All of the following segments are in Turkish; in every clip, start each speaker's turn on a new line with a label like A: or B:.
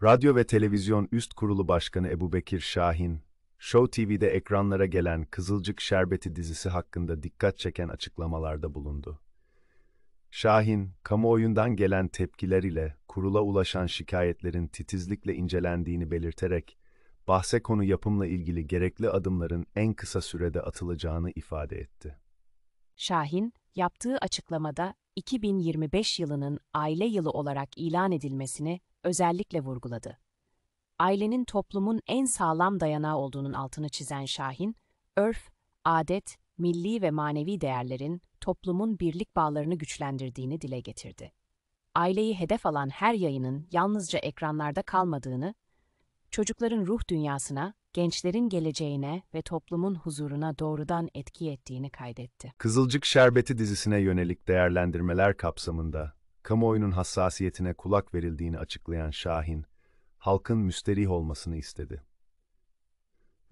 A: Radyo ve Televizyon Üst Kurulu Başkanı Ebubekir Şahin, Show TV'de ekranlara gelen Kızılcık Şerbeti dizisi hakkında dikkat çeken açıklamalarda bulundu. Şahin, kamuoyundan gelen tepkiler ile kurula ulaşan şikayetlerin titizlikle incelendiğini belirterek, bahse konu yapımla ilgili gerekli adımların en kısa sürede atılacağını ifade etti.
B: Şahin, yaptığı açıklamada 2025 yılının aile yılı olarak ilan edilmesini özellikle vurguladı. Ailenin toplumun en sağlam dayanağı olduğunun altını çizen Şahin, örf, adet, milli ve manevi değerlerin toplumun birlik bağlarını güçlendirdiğini dile getirdi. Aileyi hedef alan her yayının yalnızca ekranlarda kalmadığını, çocukların ruh dünyasına, gençlerin geleceğine ve toplumun huzuruna doğrudan etki ettiğini kaydetti.
A: Kızılcık Şerbeti dizisine yönelik değerlendirmeler kapsamında, kamuoyunun hassasiyetine kulak verildiğini açıklayan Şahin, halkın müsterih olmasını istedi.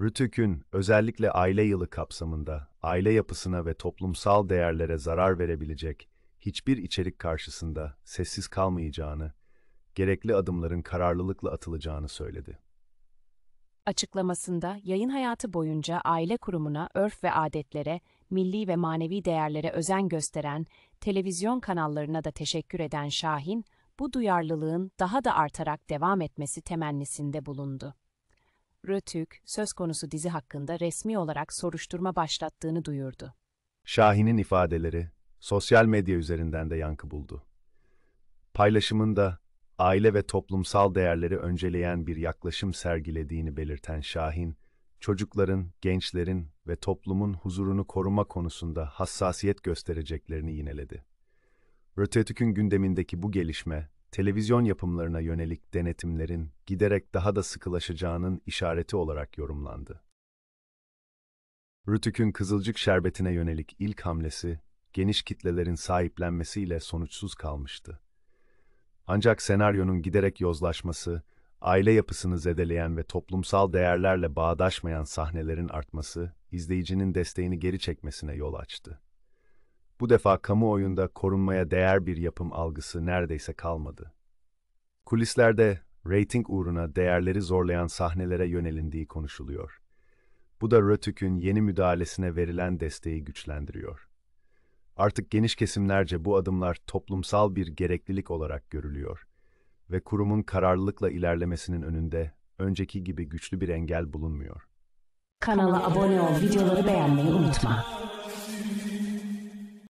A: Rütük'ün özellikle aile yılı kapsamında aile yapısına ve toplumsal değerlere zarar verebilecek hiçbir içerik karşısında sessiz kalmayacağını, gerekli adımların kararlılıkla atılacağını söyledi.
B: Açıklamasında yayın hayatı boyunca aile kurumuna, örf ve adetlere, milli ve manevi değerlere özen gösteren televizyon kanallarına da teşekkür eden Şahin, bu duyarlılığın daha da artarak devam etmesi temennisinde bulundu. Rötük, söz konusu dizi hakkında resmi olarak soruşturma başlattığını duyurdu.
A: Şahin'in ifadeleri sosyal medya üzerinden de yankı buldu. Paylaşımında aile ve toplumsal değerleri önceleyen bir yaklaşım sergilediğini belirten Şahin, çocukların, gençlerin ve toplumun huzurunu koruma konusunda hassasiyet göstereceklerini yineledi. Rötük'ün gündemindeki bu gelişme, televizyon yapımlarına yönelik denetimlerin giderek daha da sıkılaşacağının işareti olarak yorumlandı. Rütük'ün Kızılcık Şerbeti'ne yönelik ilk hamlesi, geniş kitlelerin sahiplenmesiyle sonuçsuz kalmıştı. Ancak senaryonun giderek yozlaşması, aile yapısını zedeleyen ve toplumsal değerlerle bağdaşmayan sahnelerin artması, izleyicinin desteğini geri çekmesine yol açtı. Bu defa kamuoyunda korunmaya değer bir yapım algısı neredeyse kalmadı. Kulislerde reyting uğruna değerleri zorlayan sahnelere yönelindiği konuşuluyor. Bu da Rötük'ün yeni müdahalesine verilen desteği güçlendiriyor. Artık geniş kesimlerce bu adımlar toplumsal bir gereklilik olarak görülüyor ve kurumun kararlılıkla ilerlemesinin önünde önceki gibi güçlü bir engel bulunmuyor.
B: Kanala abone ol, videoları beğenmeyi unutma.